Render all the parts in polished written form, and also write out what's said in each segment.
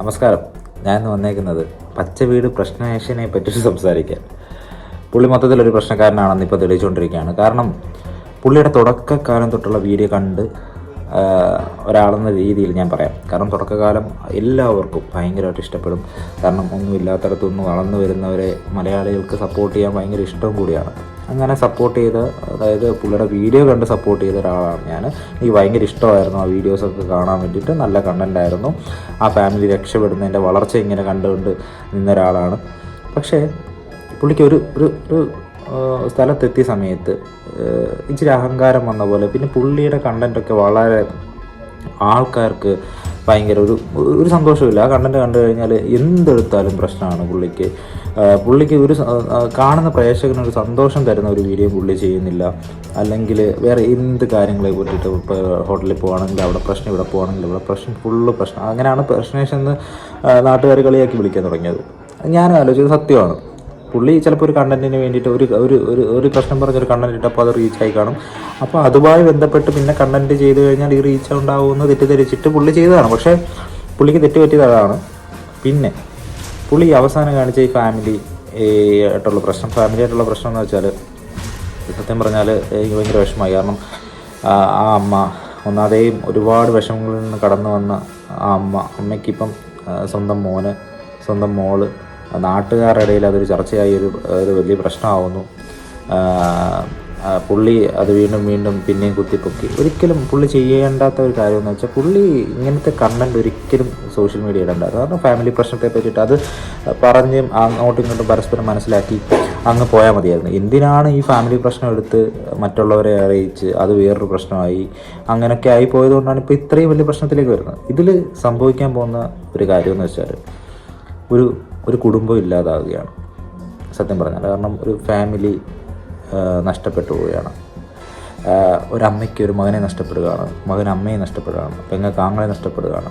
നമസ്കാരം. ഞാൻ ഇന്ന് വന്നേക്കുന്നത് പച്ച വീട് പ്രശ്നേഷനെ പറ്റി സംസാരിക്കാൻ. പുള്ളി മൊത്തത്തിലൊരു പ്രശ്നക്കാരനാണെന്ന് ഇപ്പോൾ തെളിയിച്ചുകൊണ്ടിരിക്കുകയാണ്. കാരണം പുള്ളിയുടെ തുടക്കകാലം തൊട്ടുള്ള വീഡിയോ കണ്ട് ഒരാളെന്ന രീതിയിൽ ഞാൻ പറയാം. കാരണം തുടക്കകാലം എല്ലാവർക്കും ഭയങ്കരമായിട്ട് ഇഷ്ടപ്പെടും. കാരണം ഒന്നുമില്ലാത്തടത്തൊന്നും വളർന്നു വരുന്നവരെ മലയാളികൾക്ക് സപ്പോർട്ട് ചെയ്യാൻ ഭയങ്കര ഇഷ്ടവും കൂടിയാണ്. അങ്ങനെ സപ്പോർട്ട് ചെയ്ത്, അതായത് പുള്ളിയുടെ വീഡിയോ കണ്ട് സപ്പോർട്ട് ചെയ്ത ഒരാളാണ് ഞാൻ. എനിക്ക് ഭയങ്കര ഇഷ്ടമായിരുന്നു ആ വീഡിയോസൊക്കെ കാണാൻ വേണ്ടിയിട്ട്. നല്ല കണ്ടൻ്റായിരുന്നു. ആ ഫാമിലി രക്ഷപ്പെടുന്നതിൻ്റെ വളർച്ച ഇങ്ങനെ കണ്ടുകൊണ്ട് നിന്ന ഒരാളാണ്. പക്ഷേ പുള്ളിക്ക് ഒരു ഒരു ഒരു സ്ഥലത്തെത്തിയ സമയത്ത് ഇച്ചിരി അഹങ്കാരം വന്ന പോലെ. പിന്നെ പുള്ളിയുടെ കണ്ടൻറ്റൊക്കെ വളരെ ആൾക്കാർക്ക് ഭയങ്കര ഒരു സന്തോഷമില്ല. ആ കണ്ടൻറ്റ് കണ്ടു കഴിഞ്ഞാൽ എന്തെടുത്താലും പ്രശ്നമാണ് പുള്ളിക്ക് ഒരു കാണുന്ന പ്രേക്ഷകനൊരു സന്തോഷം തരുന്ന ഒരു വീഡിയോ പുള്ളി ചെയ്യുന്നില്ല. അല്ലെങ്കിൽ വേറെ എന്ത് കാര്യങ്ങളെ പറ്റിയിട്ട് ഇപ്പോൾ ഹോട്ടലിൽ പോകുകയാണെങ്കിൽ അവിടെ പ്രശ്നം, ഇവിടെ പോകുകയാണെങ്കിൽ ഇവിടെ പ്രശ്നം, ഫുള്ള് പ്രശ്നം. അങ്ങനെയാണ് പ്രശ്നേഷെന്ന് നാട്ടുകാർ കളിയാക്കി വിളിക്കാൻ തുടങ്ങിയത്. ഞാനും ആലോചിച്ചത് സത്യമാണ്. പുള്ളി ചിലപ്പോൾ ഒരു കണ്ടൻറ്റിന് വേണ്ടിയിട്ട് ഒരു പ്രശ്നം പറഞ്ഞൊരു കണ്ടൻറ്റ് ഇട്ടപ്പോൾ അത് റീച്ചായി കാണും. അപ്പോൾ അതുമായി ബന്ധപ്പെട്ട് പിന്നെ കണ്ടൻറ്റ് ചെയ്ത് കഴിഞ്ഞാൽ ഈ റീച്ച് ഉണ്ടാവുമെന്ന് തെറ്റിദ്ധരിച്ചിട്ട് പുള്ളി ചെയ്തതാണ്. പക്ഷേ പുള്ളിക്ക് തെറ്റുപറ്റിയതാണ്. പിന്നെ പുള്ളി അവസാനം കാണിച്ച ഈ ഫാമിലി ആയിട്ടുള്ള പ്രശ്നം എന്ന് വെച്ചാൽ, സത്യം പറഞ്ഞാൽ എനിക്ക് ഭയങ്കര വിഷമമായി. കാരണം ആ അമ്മ ഒന്നാതെയും ഒരുപാട് വിഷമങ്ങളിൽ നിന്ന് കടന്നു വന്ന ആ അമ്മയ്ക്കിപ്പം സ്വന്തം മോള് നാട്ടുകാരുടെ ഇടയിൽ അതൊരു ചർച്ചയായി ഒരു വലിയ പ്രശ്നമാവുന്നു. പുള്ളി അത് വീണ്ടും പിന്നെയും കുത്തിപ്പൊക്കി. ഒരിക്കലും പുള്ളി ചെയ്യേണ്ടാത്ത ഒരു കാര്യമെന്ന് വെച്ചാൽ, പുള്ളി ഇങ്ങനത്തെ കണ്ടൻറ്റ് ഒരിക്കലും സോഷ്യൽ മീഡിയ ഇടേണ്ട. കാരണം ഫാമിലി പ്രശ്നത്തെ പറ്റിയിട്ട് അത് പറഞ്ഞ് അങ്ങോട്ടും ഇങ്ങോട്ടും പരസ്പരം മനസ്സിലാക്കി അങ്ങ് പോയാൽ മതിയായിരുന്നു. എന്തിനാണ് ഈ ഫാമിലി പ്രശ്നം എടുത്ത് മറ്റുള്ളവരെ അറിയിച്ച് അത് വേറൊരു പ്രശ്നമായി അങ്ങനെയൊക്കെ ആയി പോയതുകൊണ്ടാണ് ഇപ്പോൾ ഇത്രയും വലിയ പ്രശ്നത്തിലേക്ക് വരുന്നത്. ഇതിൽ സംഭവിക്കാൻ പോകുന്ന ഒരു കാര്യമെന്ന് വെച്ചാൽ, ഒരു കുടുംബം ഇല്ലാതാവുകയാണ് സത്യം പറഞ്ഞാൽ. കാരണം ഒരു ഫാമിലി നഷ്ടപ്പെട്ടു പോവുകയാണ്. ഒരമ്മയ്ക്ക് ഒരു മകനെ നഷ്ടപ്പെടുകയാണ്, മകൻ അമ്മയെ നഷ്ടപ്പെടുകയാണ്, പെങ്ങൾക്ക് ആങ്ങളെ നഷ്ടപ്പെടുകയാണ്.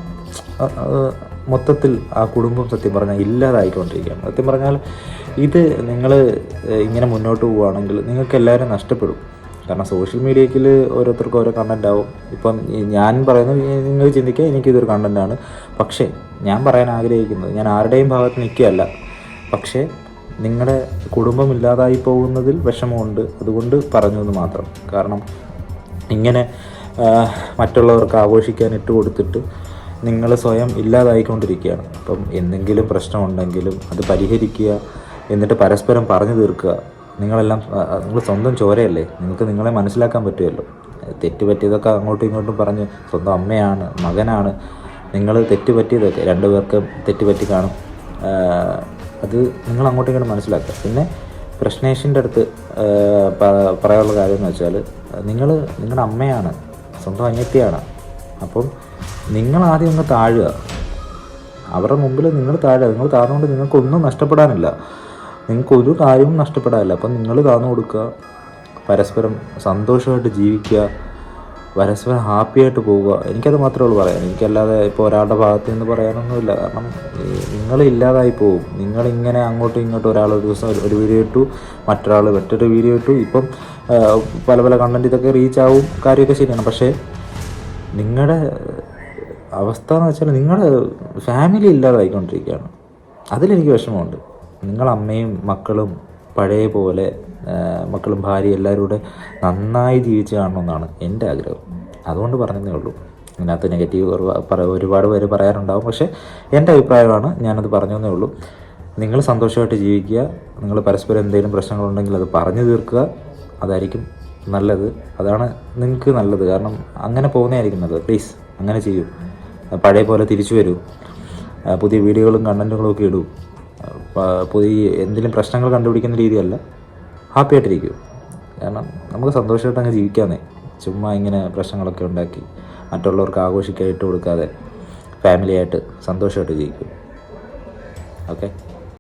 മൊത്തത്തിൽ ആ കുടുംബം സത്യം പറഞ്ഞാൽ ഇല്ലാതായിക്കൊണ്ടിരിക്കുകയാണ്. സത്യം പറഞ്ഞാൽ ഇത് നിങ്ങൾ ഇങ്ങനെ മുന്നോട്ട് പോവുകയാണെങ്കിൽ നിങ്ങൾക്ക് എല്ലാവരും നഷ്ടപ്പെടും. കാരണം സോഷ്യൽ മീഡിയയിൽ ഓരോരുത്തർക്കും ഓരോ കണ്ടൻ്റ് ആവും. ഇപ്പം ഞാൻ പറയുന്നത് നിങ്ങൾ ചിന്തിക്കുക എനിക്കിതൊരു കണ്ടൻ്റാണ്. പക്ഷേ ഞാൻ പറയാൻ ആഗ്രഹിക്കുന്നത്, ഞാൻ ആരുടെയും ഭാഗത്ത് നിൽക്കുകയല്ല. പക്ഷേ നിങ്ങളുടെ കുടുംബം ഇല്ലാതായി പോകുന്നതിൽ വിഷമമുണ്ട്, അതുകൊണ്ട് പറഞ്ഞു എന്ന് മാത്രം. കാരണം ഇങ്ങനെ മറ്റുള്ളവർക്ക് ആഘോഷിക്കാൻ ഇട്ട് കൊടുത്തിട്ട് നിങ്ങൾ സ്വയം ഇല്ലാതായിക്കൊണ്ടിരിക്കുകയാണ്. അപ്പം എന്തെങ്കിലും പ്രശ്നമുണ്ടെങ്കിലും അത് പരിഹരിക്കുക, എന്നിട്ട് പരസ്പരം പറഞ്ഞു തീർക്കുക. നിങ്ങൾ സ്വന്തം ചോരയല്ലേ, നിങ്ങൾക്ക് നിങ്ങളെ മനസ്സിലാക്കാൻ പറ്റുമല്ലോ. തെറ്റ് പറ്റിയതൊക്കെ അങ്ങോട്ടും ഇങ്ങോട്ടും പറഞ്ഞ് സ്വന്തം അമ്മയാണ്, മകനാണ്, നിങ്ങൾ തെറ്റ് പറ്റിയതൊക്കെ രണ്ടുപേർക്കും തെറ്റുപറ്റി കാണും. അത് നിങ്ങൾ അങ്ങോട്ടും ഇങ്ങോട്ടും മനസ്സിലാക്കുക. പിന്നെ പ്രശ്നേഷിൻ്റെ അടുത്ത് പറയാനുള്ള കാര്യം എന്ന് വെച്ചാൽ, നിങ്ങളുടെ അമ്മയാണ്, സ്വന്തം അനിയത്തിയാണ്. അപ്പം നിങ്ങൾ ആദ്യം ഒന്ന് താഴുക. അവരുടെ മുമ്പിൽ നിങ്ങൾ താഴ്ന്നുകൊണ്ട് നിങ്ങൾക്കൊന്നും നഷ്ടപ്പെടാനില്ല, നിങ്ങൾക്കൊരു കാര്യവും നഷ്ടപ്പെടാനില്ല. അപ്പം നിങ്ങൾ താഴ്ന്നു കൊടുക്കുക, പരസ്പരം സന്തോഷമായിട്ട് ജീവിക്കുക, പരസ്പരം ഹാപ്പിയായിട്ട് പോവുക. എനിക്കത് മാത്രമേ ഉള്ളൂ പറയാൻ. എനിക്കല്ലാതെ ഇപ്പോൾ ഒരാളുടെ ഭാഗത്ത് നിന്ന് പറയാനൊന്നുമില്ല. കാരണം നിങ്ങളില്ലാതായി പോവും. നിങ്ങളിങ്ങനെ അങ്ങോട്ടും ഇങ്ങോട്ടും ഒരാൾ ഒരു ദിവസം ഒരു വീഡിയോ ഇട്ടു, മറ്റൊരാൾ മറ്റൊരു വീഡിയോ ഇട്ടു. ഇപ്പം പല കണ്ടൻറ്റ് ഇതൊക്കെ റീച്ചാവും, കാര്യമൊക്കെ ശരിയാണ്. പക്ഷേ നിങ്ങളുടെ അവസ്ഥ എന്ന് വെച്ചാൽ നിങ്ങളുടെ ഫാമിലി ഇല്ലാതായിക്കൊണ്ടിരിക്കുകയാണ്. അതിലെനിക്ക് വിഷമമുണ്ട്. നിങ്ങളമ്മയും മക്കളും പഴയ പോലെ, മക്കളും ഭാര്യയും എല്ലാവരും കൂടെ നന്നായി ജീവിച്ച് കാണണമെന്നാണ് എൻ്റെ ആഗ്രഹം. അതുകൊണ്ട് പറഞ്ഞതേ ഉള്ളൂ. ഇതിനകത്ത് നെഗറ്റീവ് ഒരുപാട് പേര് പറയാനുണ്ടാവും. പക്ഷേ എൻ്റെ അഭിപ്രായമാണ്, ഞാനത് പറഞ്ഞതേ ഉള്ളൂ. നിങ്ങൾ സന്തോഷമായിട്ട് ജീവിക്കുക. നിങ്ങൾ പരസ്പരം എന്തെങ്കിലും പ്രശ്നങ്ങളുണ്ടെങ്കിൽ അത് പറഞ്ഞു തീർക്കുക. അതായിരിക്കും നല്ലത്. അതാണ് നിങ്ങൾക്ക് നല്ലത്. കാരണം അങ്ങനെ പോകുന്നതായിരിക്കും നല്ലത്. പ്ലീസ് അങ്ങനെ ചെയ്യൂ. പഴയ പോലെ തിരിച്ചു വരൂ. പുതിയ വീഡിയോകളും കണ്ടൻറ്റുകളും ഒക്കെ ഇടൂ. പുതിയ എന്തെങ്കിലും പ്രശ്നങ്ങൾ കണ്ടുപിടിക്കുന്ന രീതിയല്ല, ഹാപ്പി ആയിട്ടിരിക്കും. കാരണം നമുക്ക് സന്തോഷമായിട്ട് അങ്ങ് ജീവിക്കാമെന്നേ. ചുമ്മാ ഇങ്ങനെ പ്രശ്നങ്ങളൊക്കെ ഉണ്ടാക്കി മറ്റുള്ളവർക്ക് ആഘോഷിക്കാൻ ഇട്ട് കൊടുക്കാതെ ഫാമിലിയായിട്ട് സന്തോഷമായിട്ട് ജീവിക്കും. ഓക്കെ.